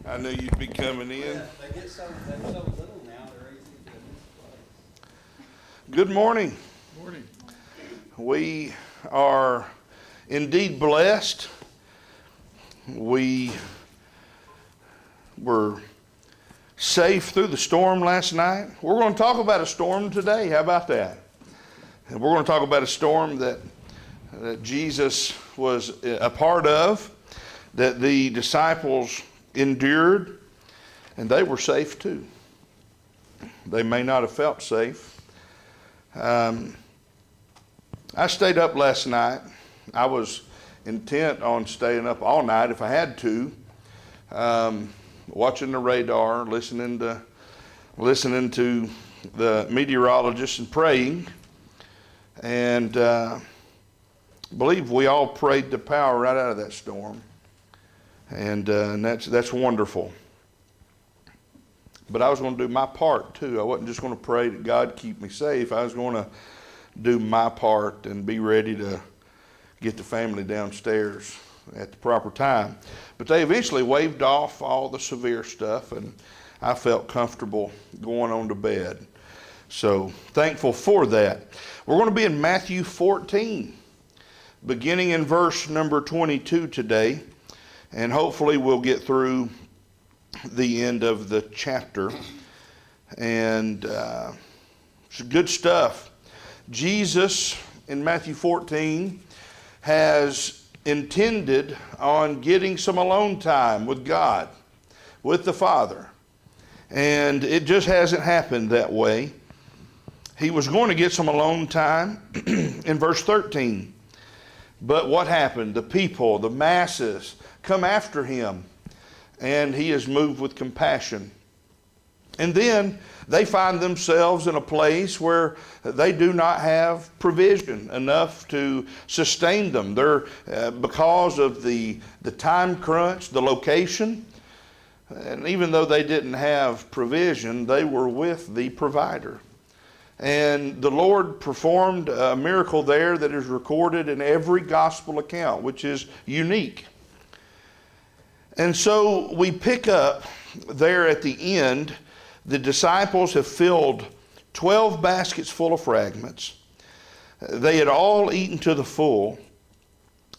I knew you'd be coming in. Yeah, they're so little now, they're easy to misplay. Good morning. Morning. We are indeed blessed. We were safe through the storm last night. We're going to talk about a storm today. How about that? And we're going to talk about a storm that Jesus was a part of, that the disciples endured, and they were safe too. They may not have felt safe. I stayed up last night. I was intent on staying up all night if I had to, watching the radar, listening to the meteorologists and praying. And I believe we all prayed the power right out of that storm. And that's wonderful. But I was going to do my part too. I wasn't just going to pray that God keep me safe. I was going to do my part and be ready to get the family downstairs at the proper time. But they eventually waved off all the severe stuff, and I felt comfortable going on to bed. So thankful for that. We're going to be in Matthew 14, beginning in verse number 22 today. And hopefully we'll get through the end of the chapter. And it's good stuff. Jesus in Matthew 14 has intended on getting some alone time with God, with the Father. And it just hasn't happened that way. He was going to get some alone time in verse 13. But what happened? The people, the masses, come after him, and he is moved with compassion. And then they find themselves in a place where they do not have provision enough to sustain them. They're because of the time crunch, the location, and even though they didn't have provision, they were with the provider. And the Lord performed a miracle there that is recorded in every gospel account, which is unique. And so we pick up there at the end, the disciples have filled 12 baskets full of fragments. They had all eaten to the full.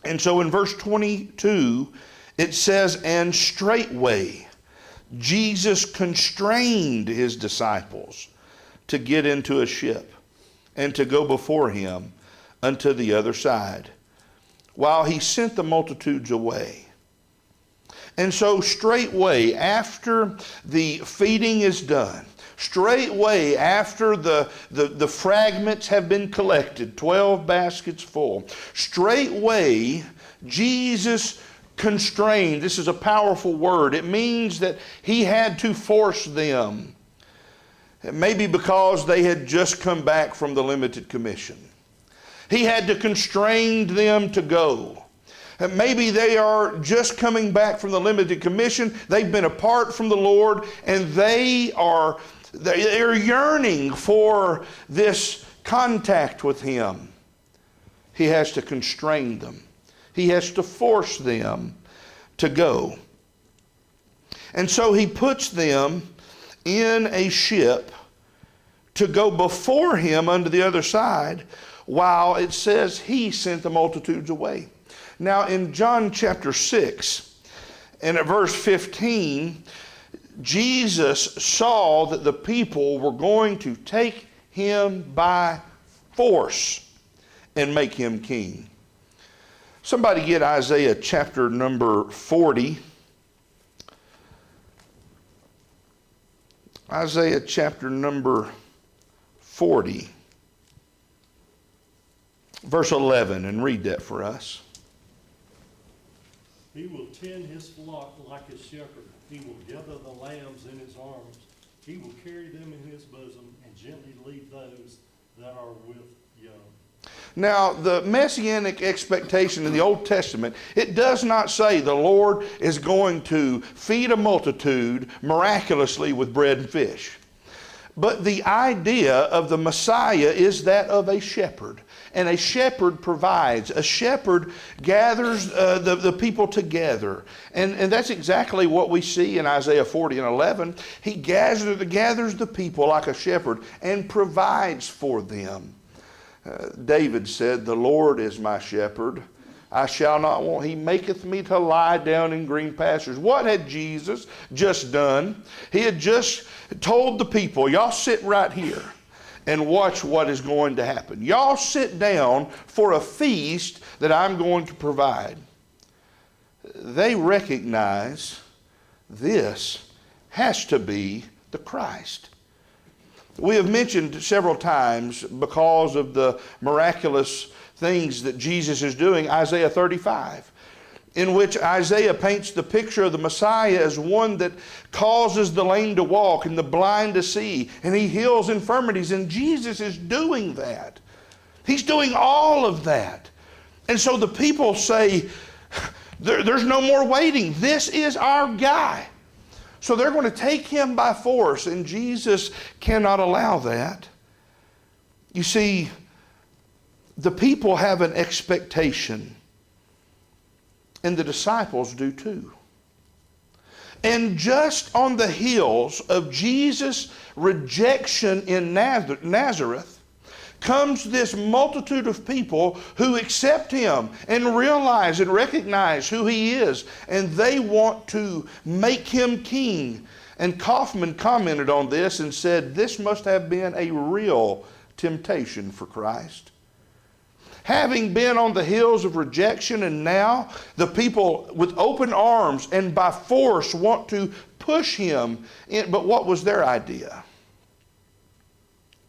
And so in verse 22, it says, "And straightway Jesus constrained his disciples to get into a ship and to go before him unto the other side, while he sent the multitudes away." And so straightway after the feeding is done, straightway after the fragments have been collected, 12 baskets full, straightway Jesus constrained. This is a powerful word. It means that he had to force them. Maybe because they had just come back from the limited commission. He had to constrain them to go. Maybe they are just coming back from the limited commission. They've been apart from the Lord, and they're yearning for this contact with him. He has to constrain them. He has to force them to go. And so he puts them in a ship to go before him unto the other side, while it says he sent the multitudes away. Now in John chapter 6 and at verse 15, Jesus saw that the people were going to take him by force and make him king. Somebody get Isaiah chapter number 40. Isaiah chapter number 40, verse 11, and read that for us. "He will tend his flock like a shepherd. He will gather the lambs in his arms. He will carry them in his bosom and gently lead those that are with young." Now, the messianic expectation in the Old Testament, it does not say the Lord is going to feed a multitude miraculously with bread and fish. But the idea of the Messiah is that of a shepherd. and a shepherd provides. A shepherd gathers the people together. And that's exactly what we see in Isaiah 40 and 11. He gathers the people like a shepherd and provides for them. David said, "The Lord is my shepherd. I shall not want. He maketh me to lie down in green pastures." What had Jesus just done? He had just told the people, y'all sit right here and watch what is going to happen. Y'all sit down for a feast that I'm going to provide. They recognize this has to be the Christ. We have mentioned several times, because of the miraculous things that Jesus is doing, Isaiah 35, in which Isaiah paints the picture of the Messiah as one that causes the lame to walk and the blind to see, and he heals infirmities, and Jesus is doing that. He's doing all of that. And so the people say, there's no more waiting. This is our guy. So they're going to take him by force, and Jesus cannot allow that. You see, the people have an expectation, and the disciples do too. And just on the heels of Jesus' rejection in Nazareth comes this multitude of people who accept him and realize and recognize who he is, and they want to make him king. And Kaufman commented on this and said, this must have been a real temptation for Christ. Having been on the heels of rejection, and now the people with open arms and by force want to push him in. But what was their idea?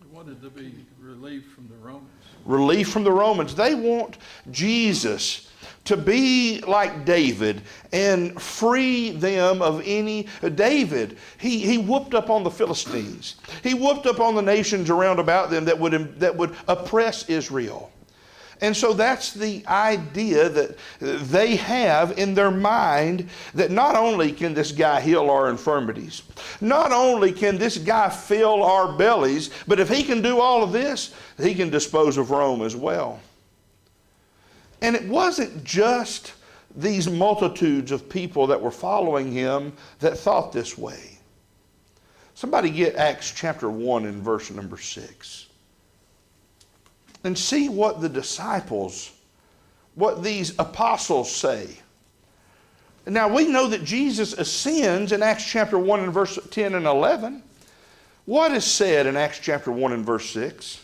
They wanted to be relieved from the Romans. Relief from the Romans. They want Jesus to be like David and free them of any. David, he whooped up on the Philistines. He whooped up on the nations around about them that would oppress Israel. And so that's the idea that they have in their mind, that not only can this guy heal our infirmities, not only can this guy fill our bellies, but if he can do all of this, he can dispose of Rome as well. And it wasn't just these multitudes of people that were following him that thought this way. Somebody get Acts chapter 1 and verse number 6. And see what the disciples, what these apostles say. Now we know that Jesus ascends in Acts chapter 1 and verse 10 and 11. What is said in Acts chapter 1 and verse 6?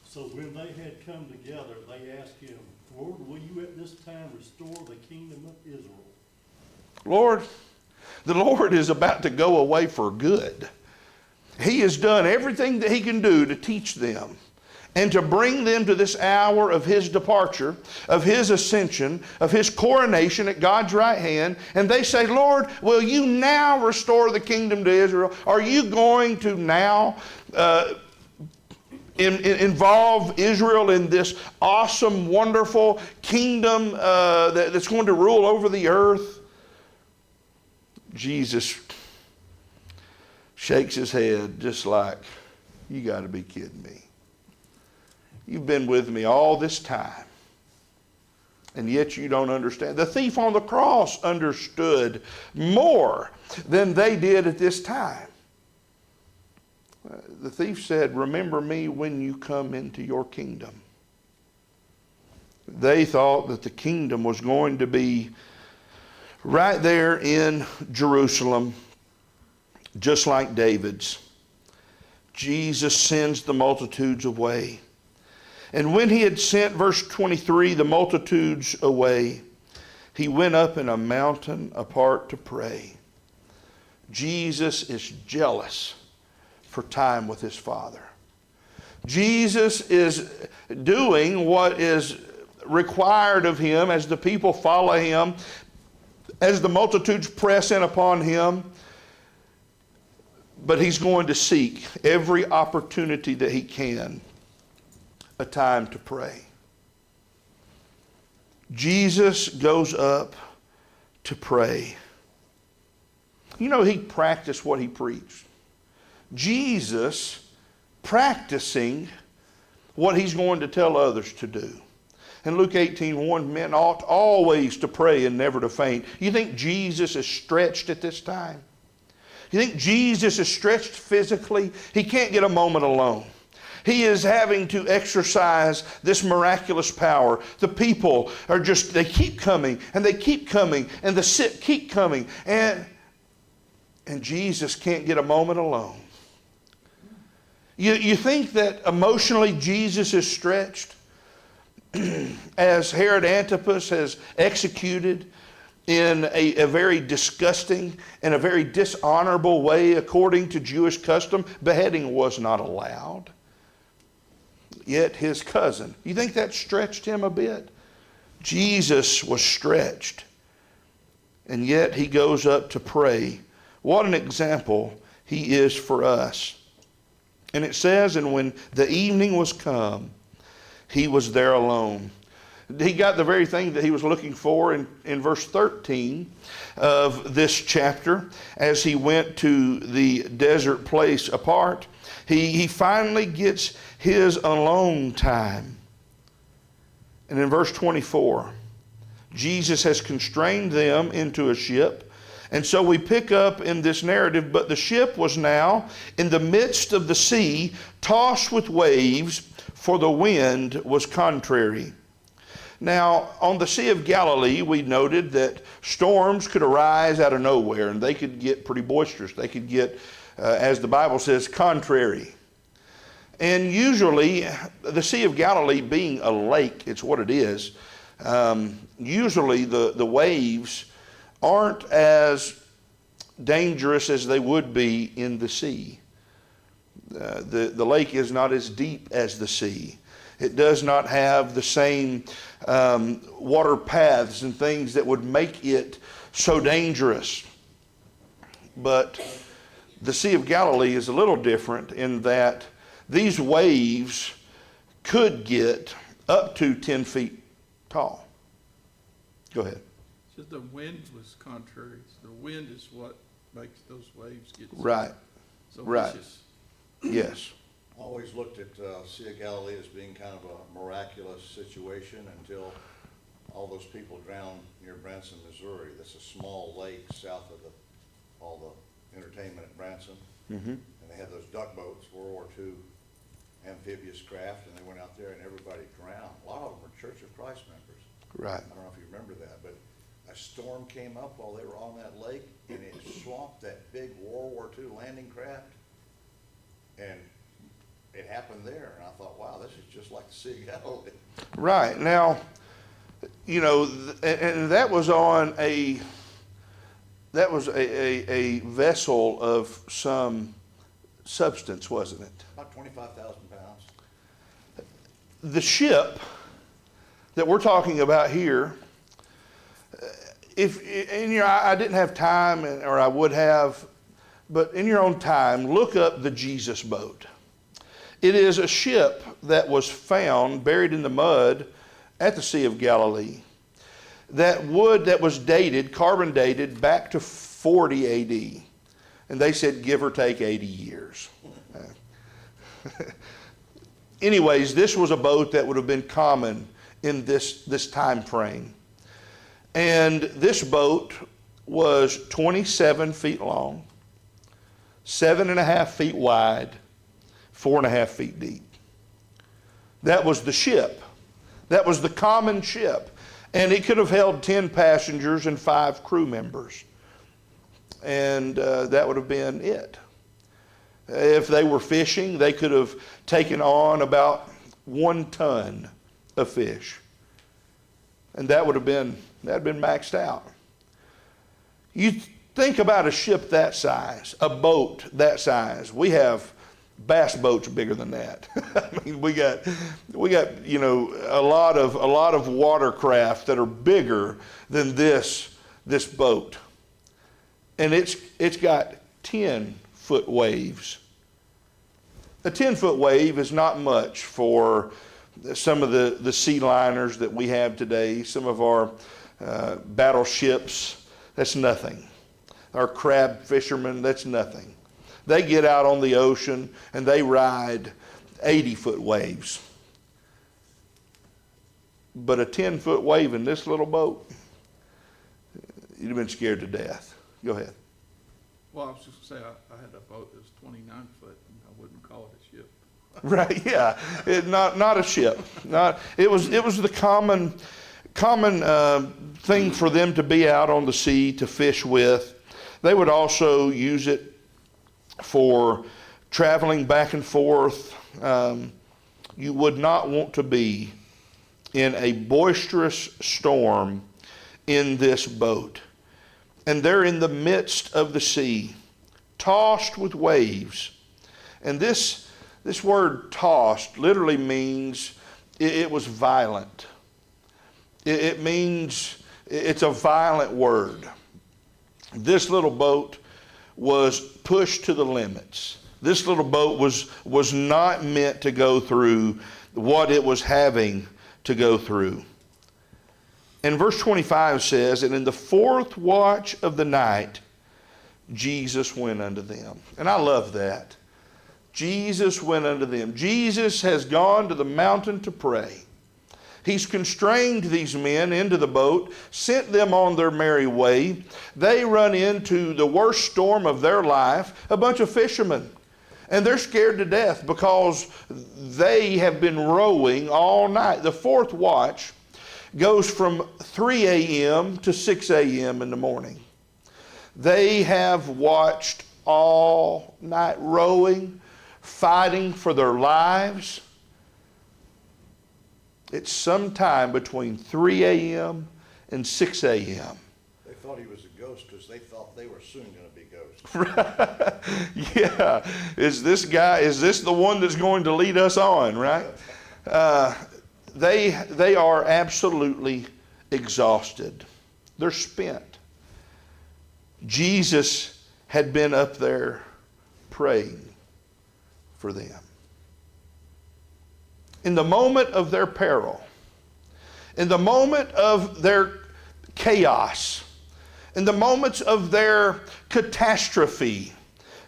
So when they had come together, they asked him, Lord, will you at this time restore the kingdom of Israel? Lord, the Lord is about to go away for good. He has done everything that he can do to teach them and to bring them to this hour of his departure, of his ascension, of his coronation at God's right hand. And they say, Lord, will you now restore the kingdom to Israel? Are you going to now involve Israel in this awesome, wonderful kingdom that's going to rule over the earth? Jesus shakes his head just like, you got to be kidding me. You've been with me all this time, and yet you don't understand. The thief on the cross understood more than they did at this time. The thief said, remember me when you come into your kingdom. They thought that the kingdom was going to be right there in Jerusalem, just like David's. Jesus sends the multitudes away. And when he had sent, verse 23, the multitudes away, he went up in a mountain apart to pray. Jesus is jealous for time with his Father. Jesus is doing what is required of him as the people follow him, as the multitudes press in upon him. But he's going to seek every opportunity that he can, a time to pray. Jesus goes up to pray. You know, he practiced what he preached. Jesus practicing what he's going to tell others to do. In Luke 18:1, men ought always to pray and never to faint. You think Jesus is stretched at this time? You think Jesus is stretched physically? He can't get a moment alone. He is having to exercise this miraculous power. The people are just, they keep coming, and they keep coming, and the sick keep coming, and Jesus can't get a moment alone. You think that emotionally Jesus is stretched? As Herod Antipas has executed in a very disgusting and a very dishonorable way according to Jewish custom, beheading was not allowed. Yet his cousin, you think that stretched him a bit? Jesus was stretched, and yet he goes up to pray. What an example he is for us. And it says, and when the evening was come, he was there alone. He got the very thing that he was looking for in verse 13 of this chapter. As he went to the desert place apart, he finally gets his alone time. And in verse 24, Jesus has constrained them into a ship. And so we pick up in this narrative, but the ship was now in the midst of the sea, tossed with waves, for the wind was contrary. Now, on the Sea of Galilee, we noted that storms could arise out of nowhere, and they could get pretty boisterous. They could get, as the Bible says, contrary. And usually, the Sea of Galilee being a lake, it's what it is, usually the waves aren't as dangerous as they would be in the sea. The lake is not as deep as the sea. It does not have the same water paths and things that would make it so dangerous. But the Sea of Galilee is a little different in that these waves could get up to 10 feet tall. Go ahead. So the wind was contrary. The wind is what makes those waves get Right. so Right. vicious. Yes. Always looked at Sea of Galilee as being kind of a miraculous situation until all those people drowned near Branson, Missouri. That's a small lake south of all the entertainment at Branson. Mm-hmm. And they had those duck boats, World War II amphibious craft, and they went out there and everybody drowned. A lot of them were Church of Christ members. Right. I don't know if you remember that, but a storm came up while they were on that lake, and it swamped that big World War II landing craft. And it happened there, and I thought, wow, this is just like the Sea of Galilee. Right. Now, you know, and that was on a vessel of some substance, wasn't it? About 25,000 pounds. The ship that we're talking about here, I didn't have time, or I would have, but in your own time, look up the Jesus boat. It is a ship that was found buried in the mud at the Sea of Galilee. That was dated, carbon dated, back to 40 A.D. And they said give or take 80 years. Anyways, this was a boat that would have been common in this time frame. And this boat was 27 feet long, 7.5 feet wide, 4.5 feet deep. That was the ship. That was the common ship. And it could have held 10 passengers and 5 crew members. And that would have been it. If they were fishing, they could have taken on about 1 ton of fish. And that would have been maxed out. You think about a ship that size, a boat that size. We have bass boats bigger than that. I mean, we got a lot of watercraft that are bigger than this boat. And it's got 10-foot waves. A 10-foot wave is not much for some of the sea liners that we have today, some of our battleships. That's nothing. Our crab fishermen, that's nothing. They get out on the ocean and they ride 80-foot waves. but a 10-foot wave in this little boat, you'd have been scared to death. Go ahead. Well, I was just gonna say, I had a boat that was 29 foot, and I wouldn't call it a ship. Right, yeah. Not a ship. It was the common thing for them to be out on the sea to fish with. They would also use it for traveling back and forth. You would not want to be in a boisterous storm in this boat. And they're in the midst of the sea, tossed with waves. And this word tossed literally means it was violent. It means it's a violent word. This little boat was pushed to the limits. This little boat was not meant to go through what it was having to go through. And verse 25 says, and in the fourth watch of the night, Jesus went unto them. And I love that. Jesus went unto them. Jesus has gone to the mountain to pray. He's constrained these men into the boat, sent them on their merry way. They run into the worst storm of their life, a bunch of fishermen. And they're scared to death because they have been rowing all night. The fourth watch goes from 3 a.m. to 6 a.m. in the morning. They have watched all night rowing, fighting for their lives. It's sometime between 3 a.m. and 6 a.m. They thought he was a ghost because they thought they were soon going to be ghosts. Yeah. Is this the one that's going to lead us on, right? They are absolutely exhausted. They're spent. Jesus had been up there praying for them. In the moment of their peril, in the moment of their chaos, in the moments of their catastrophe,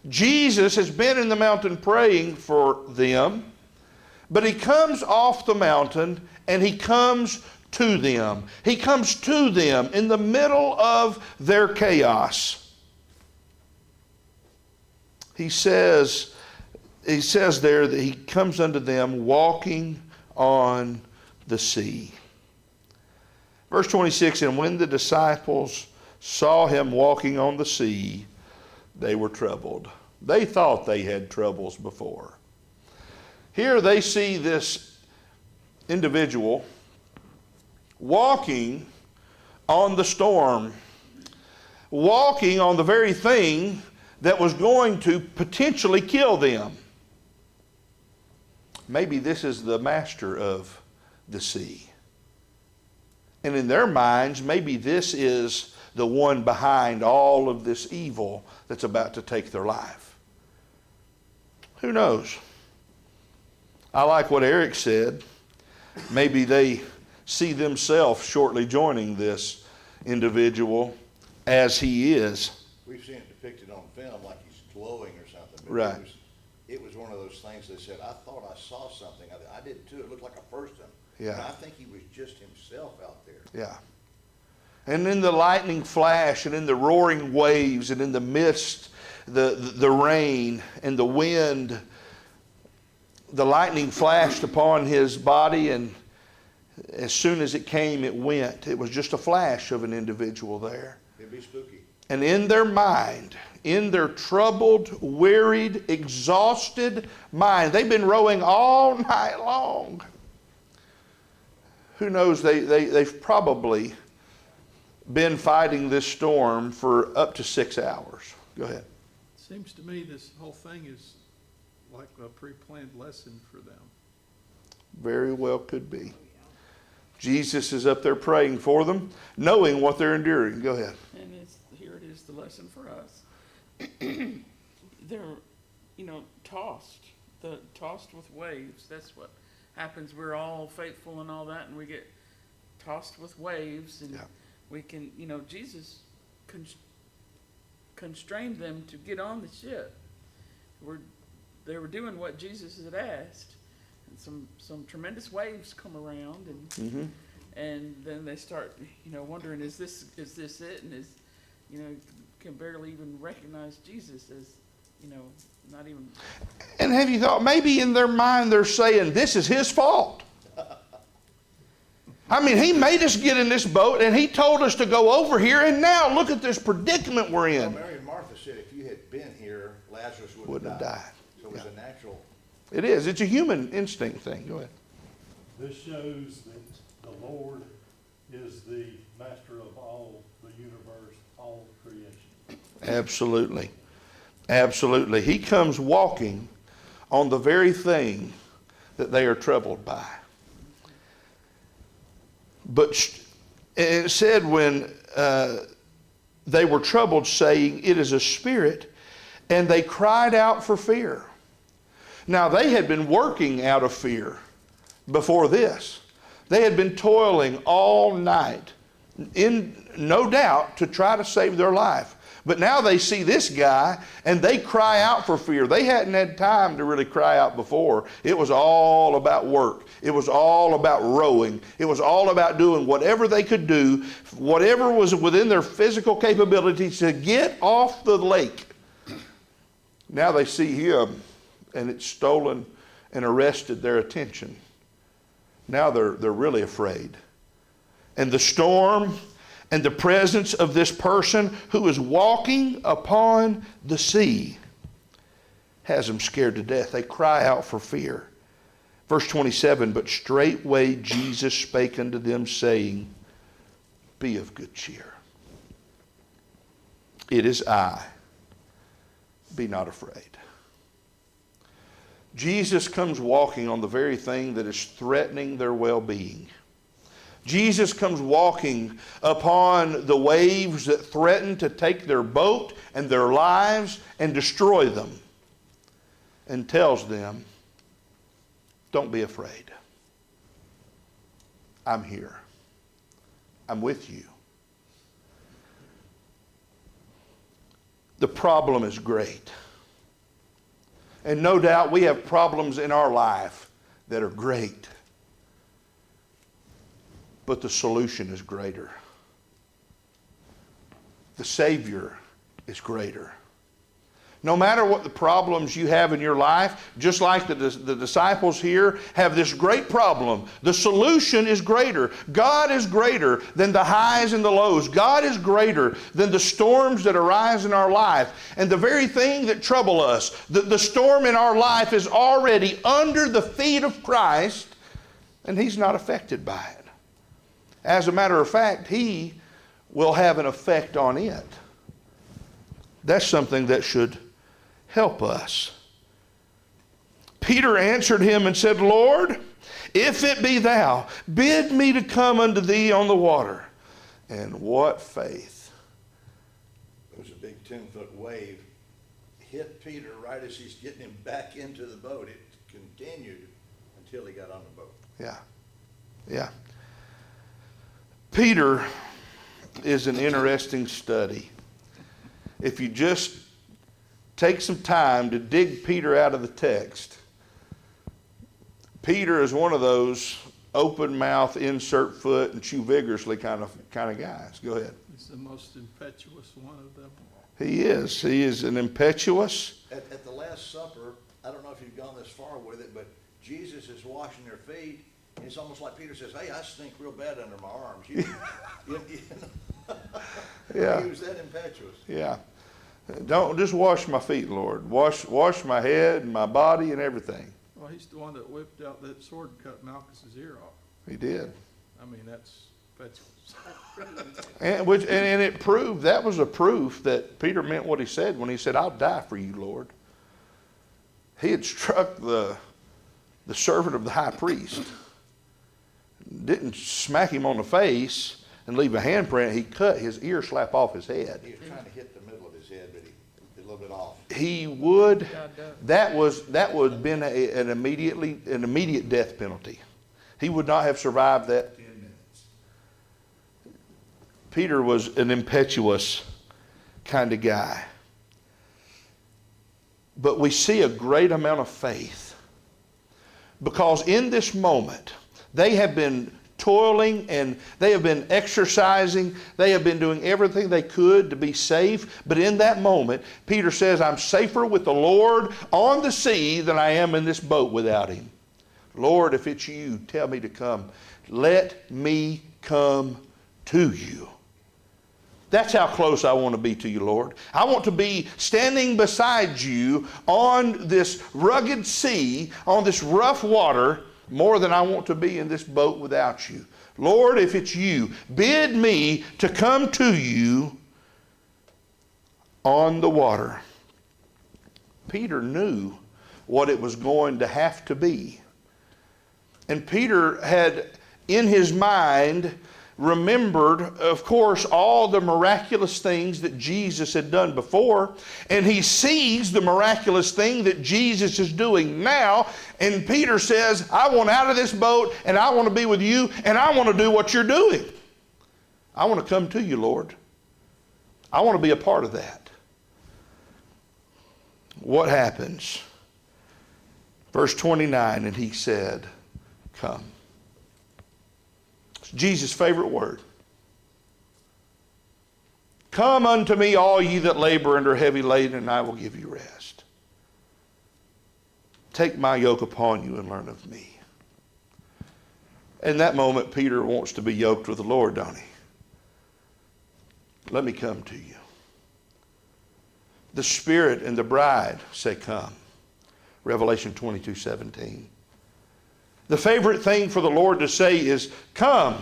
Jesus has been in the mountain praying for them, but he comes off the mountain and he comes to them. He comes to them in the middle of their chaos. He says there that he comes unto them walking on the sea. Verse 26, and when the disciples saw him walking on the sea, they were troubled. They thought they had troubles before. Here they see this individual walking on the storm, walking on the very thing that was going to potentially kill them. Maybe this is the master of the sea. And in their minds, maybe this is the one behind all of this evil that's about to take their life. Who knows? I like what Eric said. Maybe they see themselves shortly joining this individual as he is. We've seen it depicted on film like he's glowing or something. But Right. It was one of those things that said, I thought I saw something. I did too. It looked like a person. Yeah. And I think he was just himself out there. Yeah. And in the lightning flash and in the roaring waves and in the mist, the rain and the wind, the lightning flashed upon his body, and as soon as it came, it went. It was just a flash of an individual there. It'd be spooky. And in their mind, in their troubled, wearied, exhausted mind, they've been rowing all night long. Who knows, they've probably been fighting this storm for up to 6 hours. Go ahead. Seems to me this whole thing is like a pre-planned lesson for them. Very well could be. Jesus is up there praying for them, knowing what they're enduring. Go ahead. And here it is, the lesson for us. They're, tossed with waves. That's what happens. We're all faithful and all that, and we get tossed with waves, and Yeah. we can, Jesus constrained them to get on the ship. They were doing what Jesus had asked, and some tremendous waves come around, and And then they start, wondering, is this it? And can barely even recognize Jesus as, not even. And have you thought, maybe in their mind they're saying, this is his fault. I mean, he made us get in this boat and he told us to go over here, and now look at this predicament we're Well, in. Mary and Martha said if you had been here, Lazarus Wouldn't have died. So it was a natural. It is. It's a human instinct thing. Go ahead. This shows that the Lord is the master of all the universe, all creation. Absolutely. Absolutely. He comes walking on the very thing that they are troubled by. But it said when they were troubled, saying, it is a spirit, and they cried out for fear. Now, they had been working out of fear before this. They had been toiling all night, in no doubt, to try to save their life. But now they see this guy and they cry out for fear. They hadn't had time to really cry out before. It was all about work. It was all about rowing. It was all about doing whatever they could do, whatever was within their physical capabilities to get off the lake. Now they see him and it's stolen and arrested their attention. Now they're really afraid. And the storm and the presence of this person who is walking upon the sea has them scared to death. They cry out for fear. Verse 27, but straightway Jesus spake unto them, saying, be of good cheer. It is I. Be not afraid. Jesus comes walking on the very thing that is threatening their well-being. Jesus comes walking upon the waves that threaten to take their boat and their lives and destroy them, and tells them, don't be afraid. I'm here. I'm with you. The problem is great. And no doubt we have problems in our life that are great. But the solution is greater. The Savior is greater. No matter what the problems you have in your life, just like the disciples here have this great problem, the solution is greater. God is greater than the highs and the lows. God is greater than the storms that arise in our life. And the very thing that trouble us, the storm in our life is already under the feet of Christ, and He's not affected by it. As a matter of fact, He will have an effect on it. That's something that should help us. Peter answered him and said, Lord, if it be thou, bid me to come unto thee on the water. And what faith. It was a big 10-foot wave. Hit Peter right as he's getting him back into the boat. It continued until he got on the boat. Yeah. Yeah. Peter is an interesting study. If you just take some time to dig Peter out of the text, Peter is one of those open mouth, insert foot, and chew vigorously kind of guys. Go ahead. He's the most impetuous one of them all. He is. He is an impetuous. At the Last Supper, I don't know if you've gone this far with it, but Jesus is washing their feet, and it's almost like Peter says, hey, I stink real bad under my arms. Yeah. He was that impetuous. Yeah. Don't just wash my feet, Lord. Wash my head and my body and everything. Well, he's the one that whipped out that sword and cut Malchus's ear off. He did. I mean, that's impetuous. And it proved, that was a proof that Peter meant what he said when he said, I'll die for you, Lord. He had struck the servant of the high priest. Didn't smack him on the face and leave a handprint. He cut his ear slap off his head. He was trying to hit the middle of his head, but he did a little bit off. He would, God does. that would have been an immediate death penalty. He would not have survived that 10 minutes. Peter was an impetuous kind of guy. But we see a great amount of faith, because in this moment, they have been toiling and they have been exercising. They have been doing everything they could to be safe. But in that moment, Peter says, I'm safer with the Lord on the sea than I am in this boat without him. Lord, if it's you, tell me to come. Let me come to you. That's how close I want to be to you, Lord. I want to be standing beside you on this rugged sea, on this rough water, more than I want to be in this boat without you. Lord, if it's you, bid me to come to you on the water. Peter knew what it was going to have to be. And Peter had in his mind remembered, of course, all the miraculous things that Jesus had done before, and he sees the miraculous thing that Jesus is doing now, and Peter says, I want out of this boat, and I want to be with you, and I want to do what you're doing. I want to come to you, Lord. I want to be a part of that. What happens? Verse 29, and he said, come. Jesus' favorite word. Come unto me, all ye that labor and are heavy laden, and I will give you rest. Take my yoke upon you and learn of me. In that moment, Peter wants to be yoked with the Lord, don't he? Let me come to you. The Spirit and the bride say, come. Revelation 22:17. The favorite thing for the Lord to say is, come.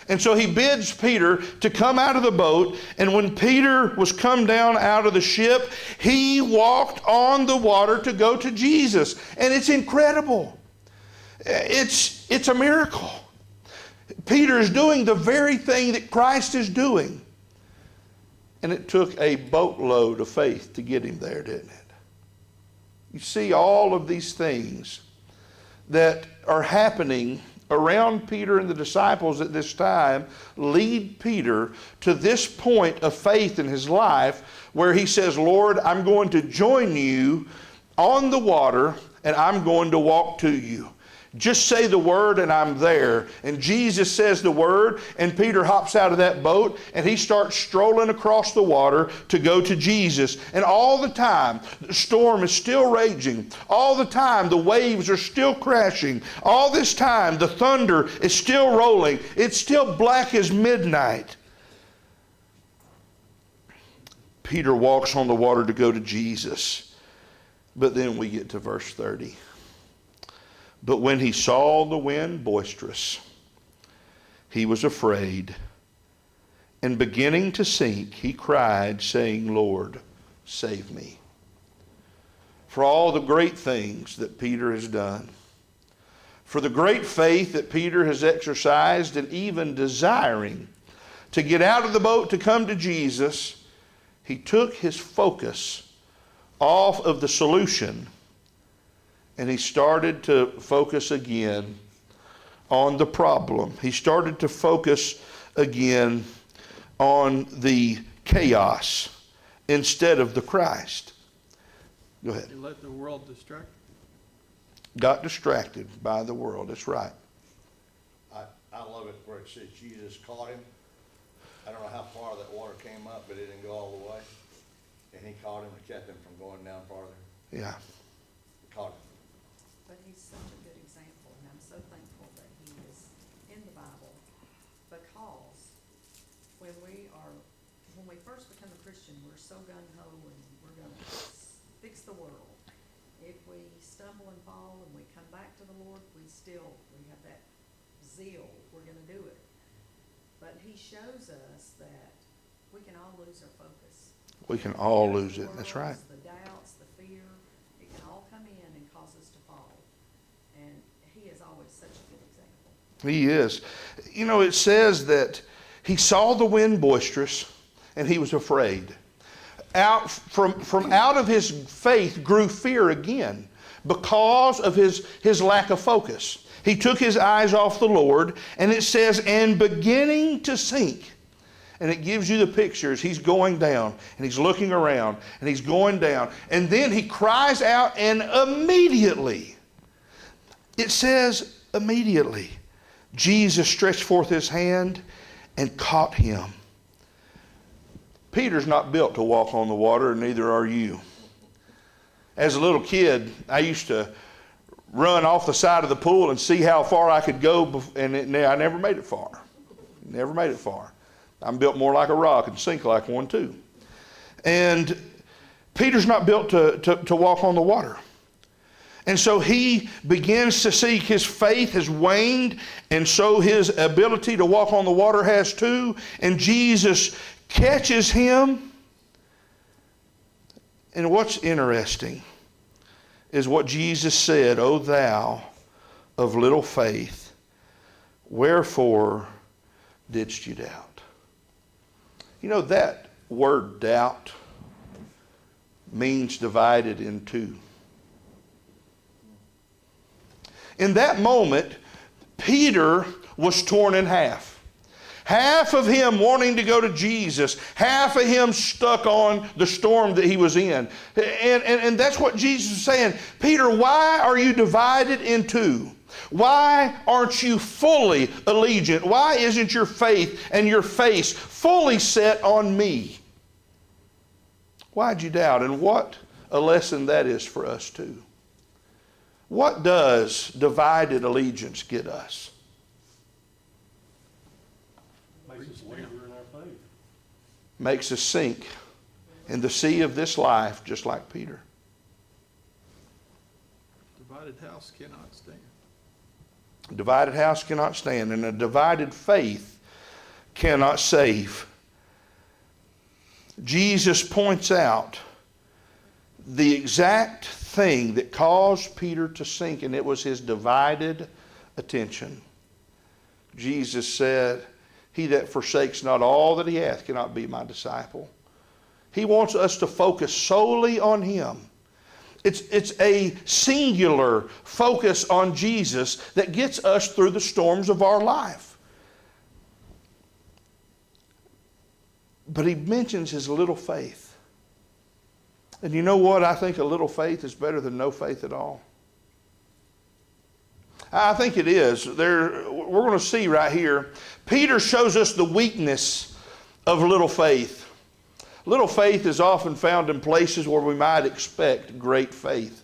And so he bids Peter to come out of the boat. And when Peter was come down out of the ship, he walked on the water to go to Jesus. And it's incredible. It's a miracle. Peter is doing the very thing that Christ is doing. And it took a boatload of faith to get him there, didn't it? You see all of these things that are happening around Peter and the disciples at this time lead Peter to this point of faith in his life where he says, Lord, I'm going to join you on the water and I'm going to walk to you. Just say the word and I'm there. And Jesus says the word and Peter hops out of that boat and he starts strolling across the water to go to Jesus. And all the time the storm is still raging. All the time the waves are still crashing. All this time the thunder is still rolling. It's still black as midnight. Peter walks on the water to go to Jesus. But then we get to verse 30. But when he saw the wind boisterous, he was afraid. And beginning to sink, he cried, saying, Lord, save me. For all the great things that Peter has done, for the great faith that Peter has exercised, and even desiring to get out of the boat to come to Jesus, he took his focus off of the solution and he started to focus again on the problem. He started to focus again on the chaos instead of the Christ. Go ahead. You let the world distract. Got distracted by the world. That's right. I love it where it says Jesus caught him. I don't know how far that water came up, but it didn't go all the way. And he caught him and kept him from going down farther. Yeah. He caught him. But he's such a good example, and I'm so thankful that he is in the Bible, because when we first become a Christian, we're so gung-ho and we're gonna fix the world. If we stumble and fall and we come back to the Lord, we have that zeal, we're gonna do it. But he shows us that we can all lose our focus. We can all lose it. That's right. The doubts, the fear, it can all come in and cause us to fall. And he is always such a good example. He is. You know, it says that he saw the wind boisterous and he was afraid. From out of his faith grew fear again because of his lack of focus. He took his eyes off the Lord, and it says, and beginning to sink. And it gives you the pictures. He's going down, and he's looking around, and he's going down. And then he cries out, and immediately, it says immediately, Jesus stretched forth his hand and caught him. Peter's not built to walk on the water, and neither are you. As a little kid, I used to run off the side of the pool and see how far I could go, and I never made it far. Never made it far. I'm built more like a rock and sink like one too. And Peter's not built to walk on the water. And so he begins to see his faith has waned, and so his ability to walk on the water has too. And Jesus catches him. And what's interesting is what Jesus said, "O thou of little faith, wherefore didst you doubt?" You know, that word doubt means divided in two. In that moment, Peter was torn in half. Half of him wanting to go to Jesus, half of him stuck on the storm that he was in. And that's what Jesus is saying. Peter, why are you divided in two? Why aren't you fully allegiant? Why isn't your faith and your face fully set on me? Why'd you doubt? And what a lesson that is for us too. What does divided allegiance get us? Makes us waver in our faith. Makes us sink in the sea of this life, just like Peter. Divided house cannot stand. A divided house cannot stand, and a divided faith cannot save. Jesus points out the exact thing that caused Peter to sink, and it was his divided attention. Jesus said, "He that forsakes not all that he hath cannot be my disciple." He wants us to focus solely on him. It's a singular focus on Jesus that gets us through the storms of our life. But he mentions his little faith. And you know what? I think a little faith is better than no faith at all. I think it is. We're going to see right here, Peter shows us the weakness of little faith. Little faith is often found in places where we might expect great faith.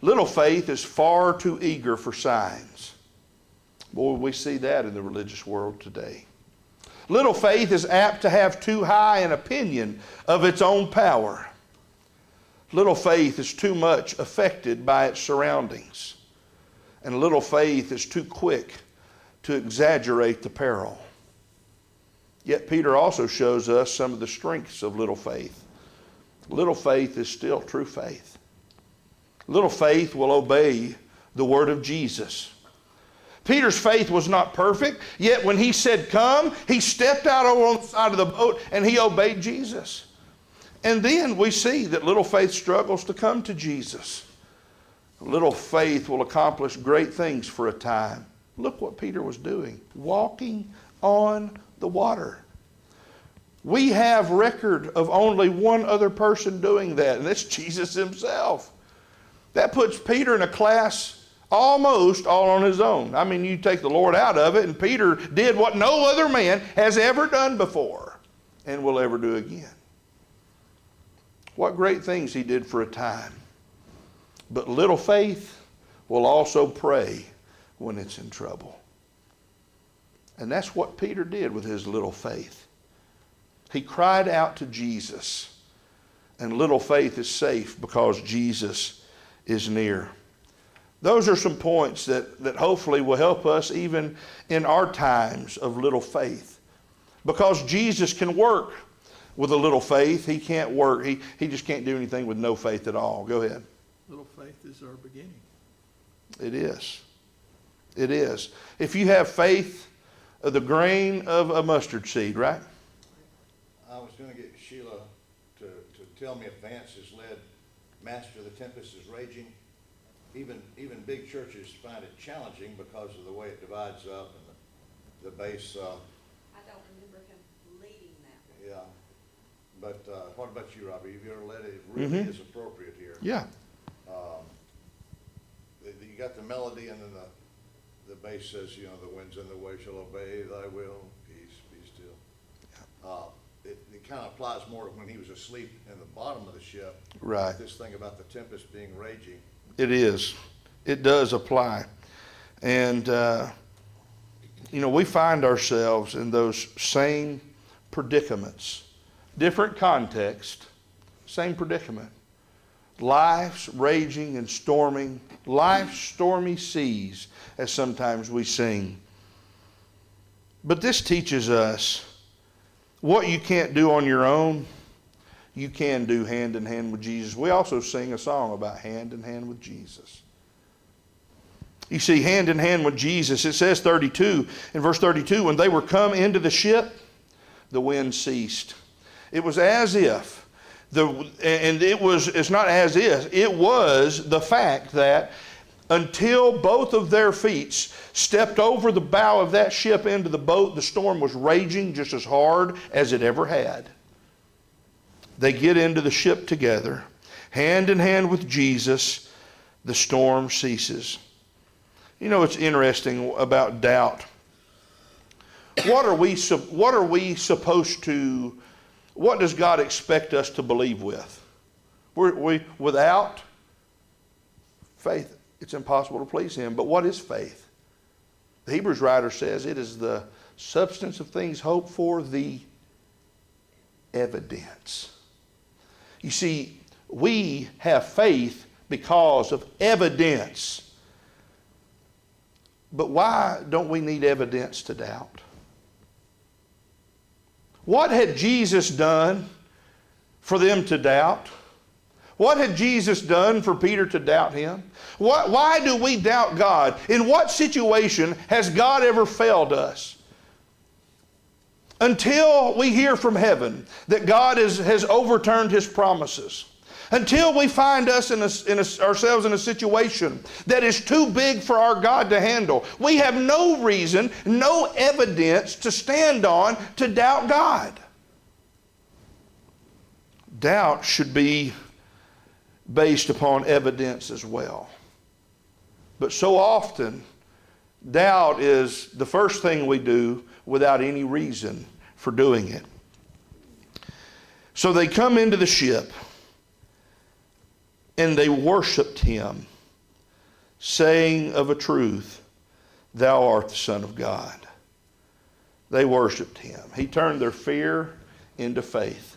Little faith is far too eager for signs. Boy, we see that in the religious world today. Little faith is apt to have too high an opinion of its own power. Little faith is too much affected by its surroundings. And little faith is too quick to exaggerate the peril. Yet Peter also shows us some of the strengths of little faith. Little faith is still true faith. Little faith will obey the word of Jesus. Peter's faith was not perfect, yet when he said come, he stepped out over on the side of the boat and he obeyed Jesus. And then we see that little faith struggles to come to Jesus. Little faith will accomplish great things for a time. Look what Peter was doing, walking on the water. We have record of only one other person doing that, and that's Jesus himself. That puts Peter in a class almost all on his own. I mean, you take the Lord out of it, and Peter did what no other man has ever done before and will ever do again. What great things he did for a time. But little faith will also pray when it's in trouble. And that's what Peter did with his little faith. He cried out to Jesus. And little faith is safe because Jesus is near. Those are some points that hopefully will help us even in our times of little faith. Because Jesus can work with a little faith. He can't work. He just can't do anything with no faith at all. Go ahead. Little faith is our beginning. It is. It is. If you have faith of the grain of a mustard seed, right? I was gonna get Sheila to tell me if Vance has led Master, the Tempest is Raging. Even big churches find it challenging because of the way it divides up and the base. I don't remember him leading that. Yeah. But what about you, Robbie? Have you ever led it? It really is appropriate here. Yeah. You got the melody and then the bass says, you know, the winds and the waves shall obey thy will, peace, be still. It kind of applies more when he was asleep in the bottom of the ship. Right. This thing about the tempest being raging. It is. It does apply. And, you know, we find ourselves in those same predicaments. Different context, same predicament. Life's raging and storming, life's stormy seas, as sometimes we sing. But this teaches us what you can't do on your own, you can do hand in hand with Jesus. We also sing a song about hand in hand with Jesus. You see, hand in hand with Jesus, it says in verse 32, when they were come into the ship, the wind ceased. It was as if, it's not as if, it was the fact that until both of their feet stepped over the bow of that ship into the boat, the storm was raging just as hard as it ever had. They get into the ship together, hand in hand with Jesus, the storm ceases. You know, it's interesting about doubt. What does God expect us to believe with? Without faith, it's impossible to please Him. But what is faith? The Hebrews writer says it is the substance of things hoped for, the evidence. You see, we have faith because of evidence. But why don't we need evidence to doubt? What had Jesus done for them to doubt? What had Jesus done for Peter to doubt Him? Why do we doubt God? In what situation has God ever failed us? Until we hear from heaven that God has overturned His promises. Until we find ourselves in a situation that is too big for our God to handle, we have no reason, no evidence to stand on to doubt God. Doubt should be based upon evidence as well. But so often, doubt is the first thing we do without any reason for doing it. So they come into the ship and they worshiped Him, saying of a truth, Thou art the Son of God. They worshiped Him. He turned their fear into faith.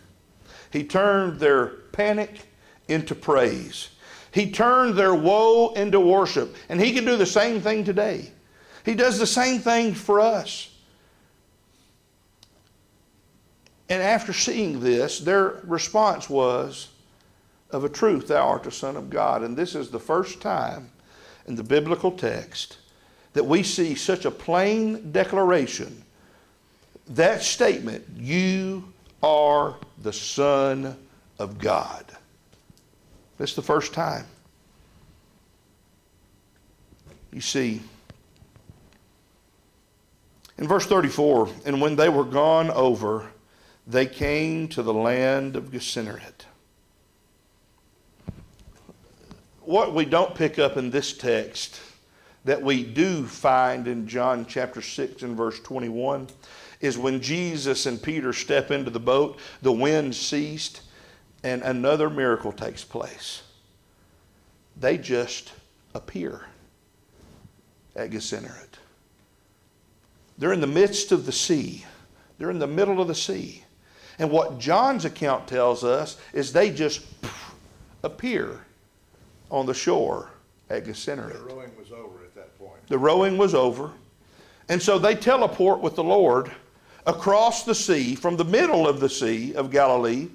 He turned their panic into praise. He turned their woe into worship. And He can do the same thing today. He does the same thing for us. And after seeing this, their response was, of a truth, Thou art the Son of God. And this is the first time in the biblical text that we see such a plain declaration. That statement, You are the Son of God. That's the first time. You see, in verse 34, and when they were gone over, they came to the land of Gennesaret. What we don't pick up in this text that we do find in John chapter 6 and verse 21 is when Jesus and Peter step into the boat, the wind ceased, and another miracle takes place. They just appear at Gennesaret. They're in the midst of the sea. They're in the middle of the sea. And what John's account tells us is they just appear on the shore at Gennesaret. The rowing was over at that point. The rowing was over. And so they teleport with the Lord across the sea, from the middle of the Sea of Galilee,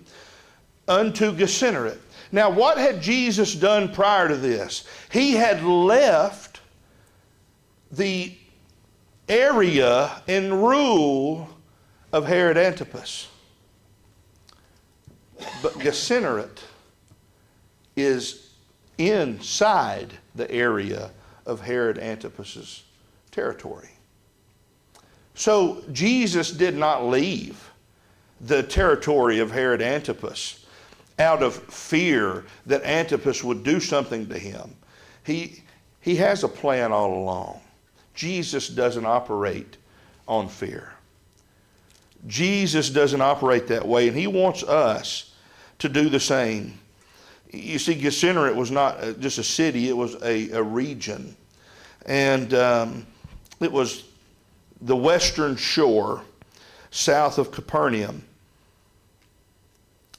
unto Gennesaret. Now, what had Jesus done prior to this? He had left the area and rule of Herod Antipas. But Gennesaret is inside the area of Herod Antipas's territory. So Jesus did not leave the territory of Herod Antipas out of fear that Antipas would do something to him. He has a plan all along. Jesus doesn't operate on fear. Jesus doesn't operate that way, and he wants us to do the same. You see, Gennesaret was not just a city, it was a region. And it was the western shore south of Capernaum.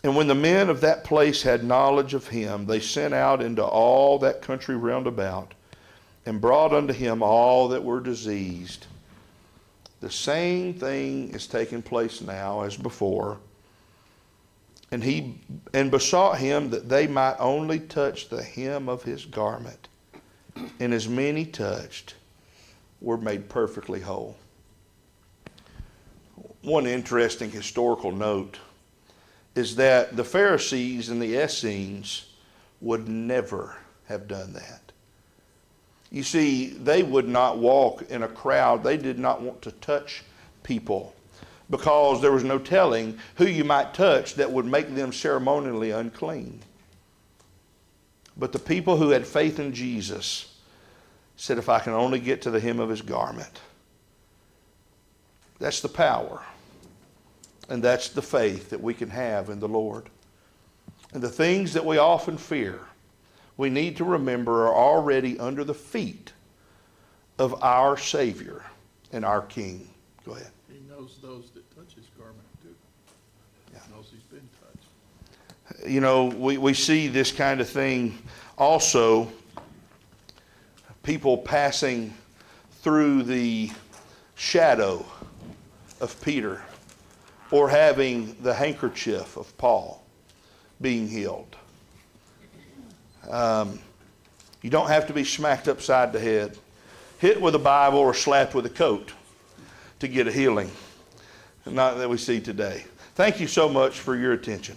And when the men of that place had knowledge of him, they sent out into all that country round about, and brought unto him all that were diseased. The same thing is taking place now as before. And he besought him that they might only touch the hem of his garment. And as many touched were made perfectly whole. One interesting historical note is that the Pharisees and the Essenes would never have done that. You see, they would not walk in a crowd. They did not want to touch people because there was no telling who you might touch that would make them ceremonially unclean. But the people who had faith in Jesus said, if I can only get to the hem of his garment. That's the power. And that's the faith that we can have in the Lord. And the things that we often fear, we need to remember are already under the feet of our Savior and our King. Go ahead. He knows those that touch his garment too. Yeah. He knows he's been touched. You know, we see this kind of thing also, people passing through the shadow of Peter, or having the handkerchief of Paul being healed. You don't have to be smacked upside the head, hit with a Bible, or slapped with a coat to get a healing. Not that we see today. Thank you so much for your attention.